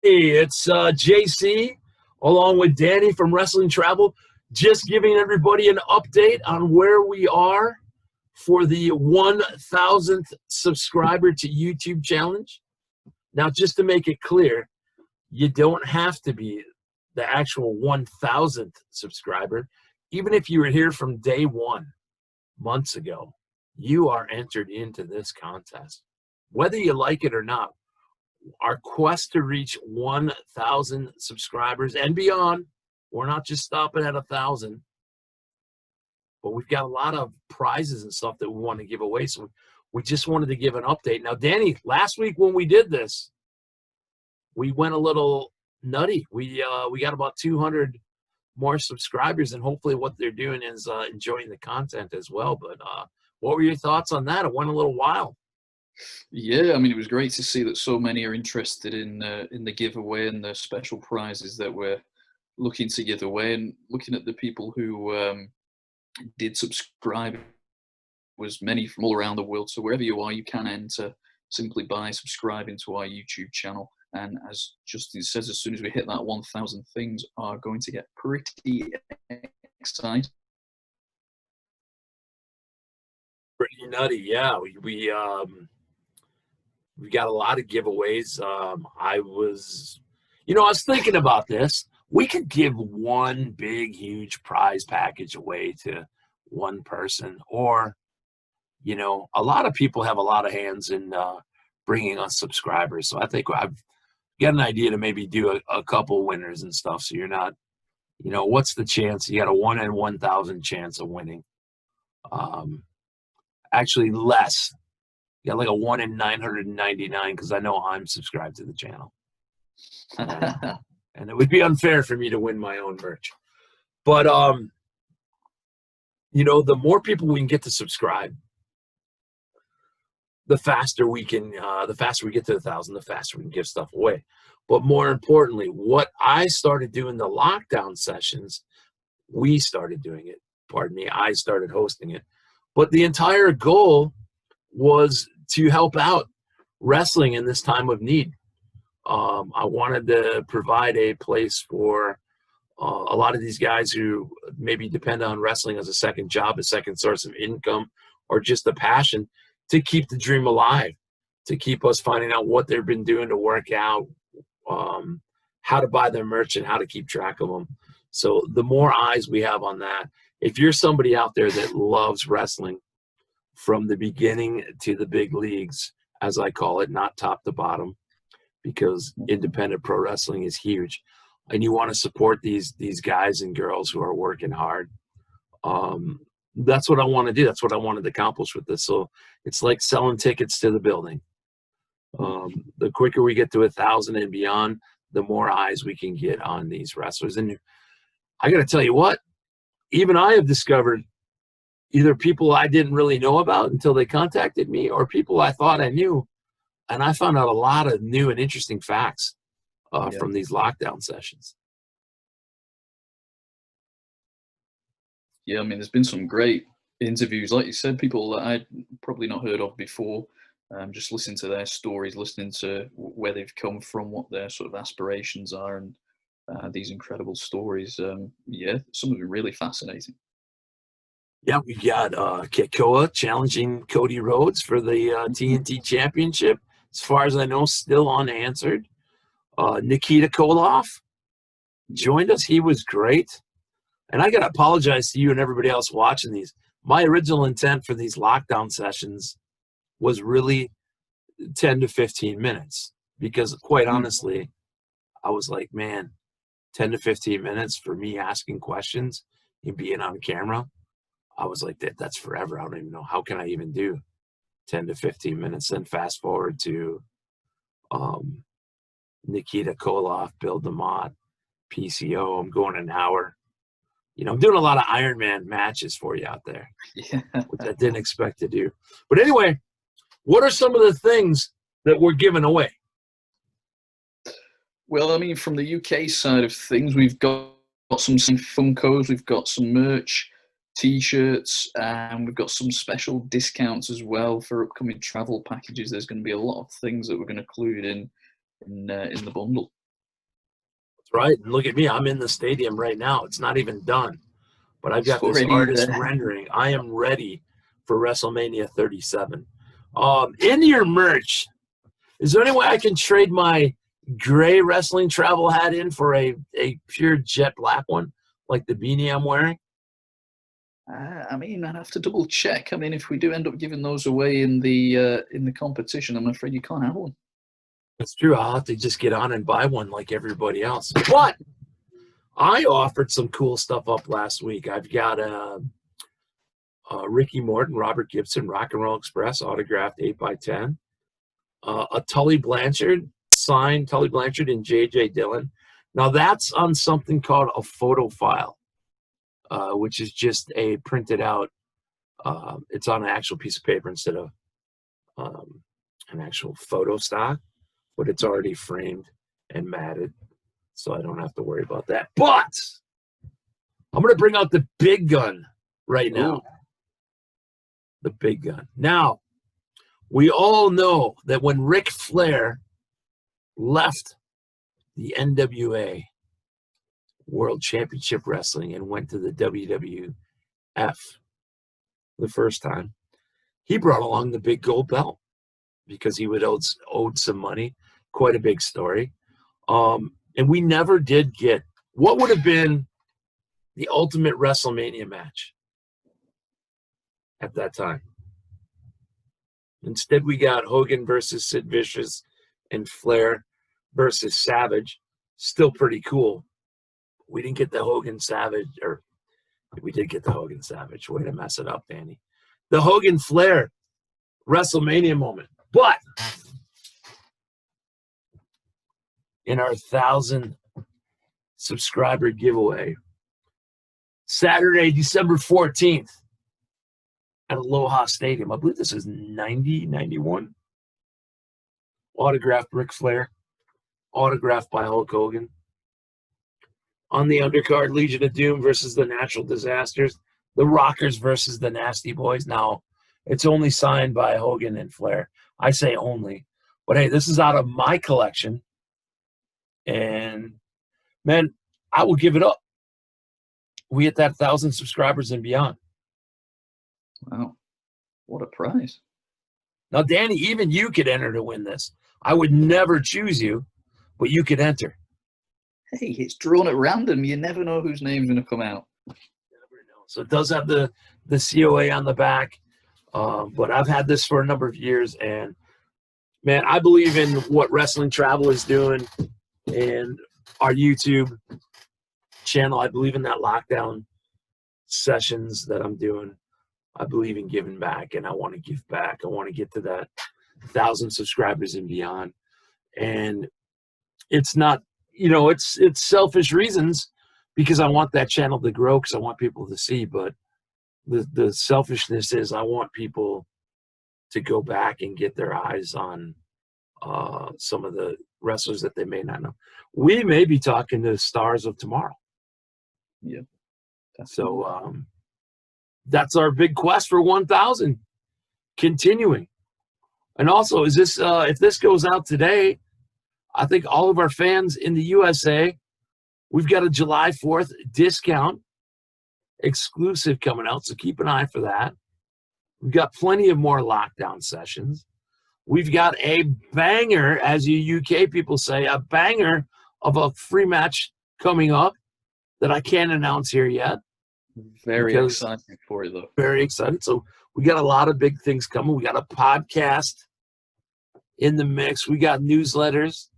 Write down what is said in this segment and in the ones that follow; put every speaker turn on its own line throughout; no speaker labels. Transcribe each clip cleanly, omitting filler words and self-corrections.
Hey, it's JC along with Danny from Wrestling Travel, just giving everybody an update on where we are for the 1,000th subscriber to YouTube challenge. Now, just to make it clear, you don't have to be the actual 1,000th subscriber. Even if you were here from day one, months ago, you are entered into this contest. Whether you like it or not, our quest to reach 1,000 subscribers and beyond, we're not just stopping at 1,000, but we've got a lot of prizes and stuff that we want to give away. So we just wanted to give an update. Now, Danny, last week when we did this, we went a little nutty. We got about 200 more subscribers, and hopefully what they're doing is enjoying the content as well. But what were your thoughts on that? It went a little wild.
Yeah, I mean, it was great to see that so many are interested in the giveaway and the special prizes that we're looking to give away. And looking at the people who did subscribe, was many from all around the world. So wherever you are, you can enter simply by subscribing to our YouTube channel. And as Justin says, as soon as we hit that 1,000, things are going to get pretty exciting.
Pretty nutty, yeah. We got a lot of giveaways. I was thinking about this. We could give one big, huge prize package away to one person, or, a lot of people have a lot of hands in bringing us subscribers. So I think I've got an idea to maybe do a couple winners and stuff. So you're not, what's the chance? You got a 1 in 1,000 chance of winning. Actually, less. You got like a 1 in 999 because I know I'm subscribed to the channel. And it would be unfair for me to win my own merch. But, the more people we can get to subscribe, the faster we get to 1,000, the faster we can give stuff away. But more importantly, what I started doing the lockdown sessions, we started doing it. Pardon me, I started hosting it. But the entire goal was to help out wrestling in this time of need. I wanted to provide a place for a lot of these guys who maybe depend on wrestling as a second job, a second source of income, or just a passion to keep the dream alive, to keep us finding out what they've been doing to work out, how to buy their merch, and how to keep track of them. So the more eyes we have on that, if you're somebody out there that loves wrestling from the beginning to the big leagues, as I call it, not top to bottom, because independent pro wrestling is huge, and you want to support these guys and girls who are working hard, that's what I want to do. That's what I wanted to accomplish with this. So it's like selling tickets to the building. The quicker we get to 1,000 and beyond, the more eyes we can get on these wrestlers. And I got to tell you what, even I have discovered either people I didn't really know about until they contacted me, or people I thought I knew. And I found out a lot of new and interesting facts from these lockdown sessions.
Yeah, I mean, there's been some great interviews, like you said, people that I'd probably not heard of before. Just listening to their stories, listening to where they've come from, what their sort of aspirations are, and these incredible stories. Yeah, some of them really fascinating.
Yeah, we got Kekoa challenging Cody Rhodes for the TNT Championship. As far as I know, still unanswered. Nikita Koloff joined us. He was great. And I got to apologize to you and everybody else watching these. My original intent for these lockdown sessions was really 10 to 15 minutes because, quite honestly, I was like, man, 10 to 15 minutes for me asking questions and being on camera, I was like, that's forever. I don't even know. How can I even do 10 to 15 minutes? Then fast forward to Nikita Koloff, Bill DeMott, PCO. I'm going an hour. I'm doing a lot of Ironman matches for you out there, which I didn't expect to do. But anyway, what are some of the things that we're giving away?
Well, I mean, from the UK side of things, we've got some Funkos, we've got some merch, T-shirts, and we've got some special discounts as well for upcoming travel packages. There's going to be a lot of things that we're going to include in the bundle.
right. And look at me. I'm in the stadium right now. It's not even done. But I've
It's
got this
already
artist
there.
rendering. I am ready for WrestleMania 37. In your merch, is there any way I can trade my gray wrestling travel hat in for a pure jet black one, like the beanie I'm wearing?
I mean, I'd have to double check. I mean, if we do end up giving those away in the competition, I'm afraid you can't have one.
That's true. I'll have to just get on and buy one like everybody else. But I offered some cool stuff up last week. I've got Ricky Morton, Robert Gibson, Rock and Roll Express, autographed 8x10. A Tully Blanchard, signed Tully Blanchard and J.J. Dillon. Now that's on something called a photo file, which is just a printed out, it's on an actual piece of paper instead of an actual photo stock, but it's already framed and matted, so I don't have to worry about that. But I'm going to bring out the big gun right now.
Ooh.
The big gun. Now, we all know that when Ric Flair left the NWA World Championship Wrestling and went to the WWF the first time, he brought along the big gold belt because he would owed some money. Quite a big story. And we never did get what would have been the ultimate WrestleMania match at that time. Instead, we got Hogan versus Sid Vicious and Flair versus Savage. Still pretty cool. We didn't get the Hogan Savage, or we did get the Hogan Savage. Way to mess it up, Danny. The Hogan Flair WrestleMania moment. But in our 1,000 subscriber giveaway, Saturday, December 14th, at Aloha Stadium. I believe this is 90, 91. Autographed Ric Flair. Autographed by Hulk Hogan. On the undercard, Legion of Doom versus the Natural Disasters. The Rockers versus the Nasty Boys. Now, it's only signed by Hogan and Flair. I say only. But hey, this is out of my collection. And, man, I will give it up. We hit that 1,000 subscribers and beyond.
Wow. What a prize.
Now, Danny, even you could enter to win this. I would never choose you, but you could enter.
Hey, it's drawn at random. You never know whose name's going to come out.
Never know. So it does have the COA on the back, but I've had this for a number of years, and, man, I believe in what Wrestling Travel is doing and our YouTube channel. I believe in that lockdown sessions that I'm doing. I believe in giving back, and I want to give back. I want to get to that 1,000 subscribers and beyond. And it's not, it's selfish reasons because I want that channel to grow because I want people to see. But the selfishness is I want people to go back and get their eyes on some of the wrestlers that they may not know. We may be talking to stars of tomorrow.
Yeah.
So that's our big quest for 1,000. Continuing. And also, is this if this goes out today, I think all of our fans in the USA, we've got a July 4th discount exclusive coming out, so keep an eye for that. We've got plenty of more lockdown sessions. We've got a banger, as you UK people say, a banger of a free match coming up that I can't announce here yet.
Very excited for you, though.
Very excited. So we got a lot of big things coming. We got a podcast in the mix. We got newsletters.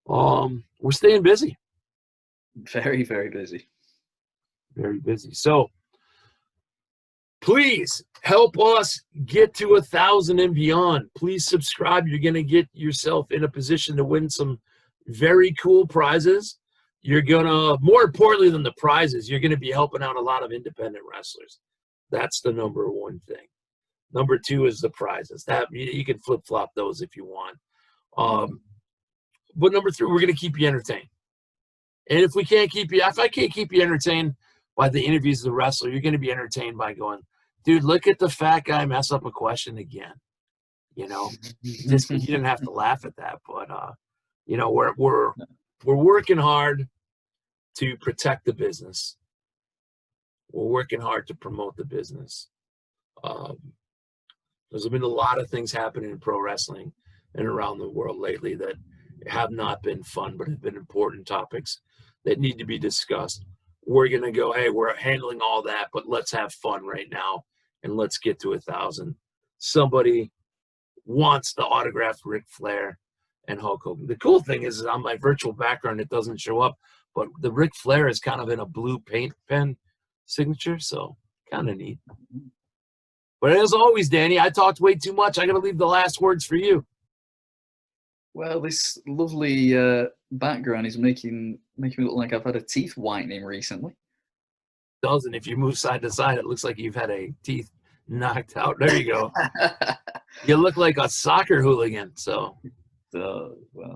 We're staying busy.
Very, very busy.
Very busy. So please help us get to 1,000 and beyond. Please subscribe. You're going to get yourself in a position to win some very cool prizes. You're going to, more importantly than the prizes, you're going to be helping out a lot of independent wrestlers. That's the number one thing. Number two is the prizes. That you can flip-flop those if you want. But number three, we're going to keep you entertained. And if I can't keep you entertained by the interviews of the wrestler, you're going to be entertained by going, dude, look at the fat guy mess up a question again. You didn't have to laugh at that, but we're working hard. to protect the business. We're working hard to promote the business. There's been a lot of things happening in pro wrestling and around the world lately that have not been fun, but have been important topics that need to be discussed. We're going to go, hey, we're handling all that, but let's have fun right now and let's get to 1,000. Somebody wants the autographed Ric Flair and Hulk Hogan. The cool thing is on my virtual background, it doesn't show up, but the Ric Flair is kind of in a blue paint pen signature, so kind of neat. But as always, Danny, I talked way too much. I got to leave the last words for you.
Well, this lovely background is making me look like I've had a teeth whitening recently.
Doesn't. If you move side to side, it looks like you've had a teeth knocked out. There you go. You look like a soccer hooligan. So,
well.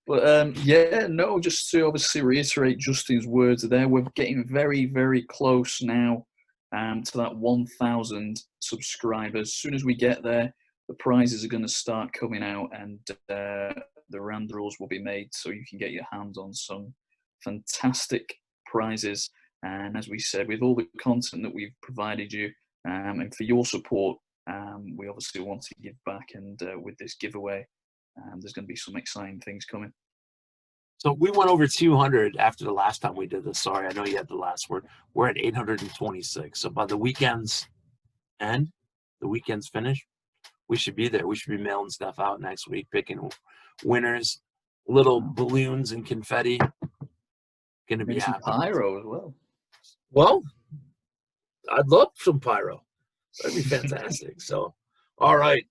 But yeah, no, just to obviously reiterate Justin's words there, we're getting very, very close now to that 1,000 subscribers. As soon as we get there, the prizes are going to start coming out, and the random draws will be made so you can get your hands on some fantastic prizes. And as we said, with all the content that we've provided you, and for your support, we obviously want to give back. And with this giveaway, there's going to be some exciting things coming.
So we went over 200 after the last time we did this. Sorry, I know you had the last word. We're at 826. So by the weekend's end, the weekend's finish, we should be there. We should be mailing stuff out next week, picking winners, little balloons and confetti. Going to be
some pyro as well.
Well, I'd love some pyro. That'd be fantastic. So, all right.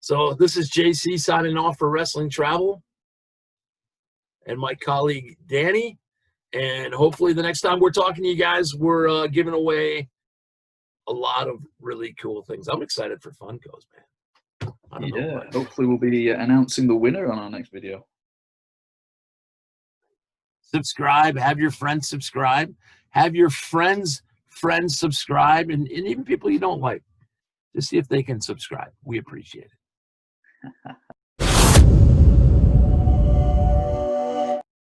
So this is JC signing off for Wrestling Travel and my colleague Danny. And hopefully the next time we're talking to you guys, we're giving away a lot of really cool things. I'm excited for Funkos, man. I don't know.
Hopefully we'll be announcing the winner on our next video.
Subscribe. Have your friends subscribe. Have your friends subscribe. And even people you don't like. Just see if they can subscribe. We appreciate it.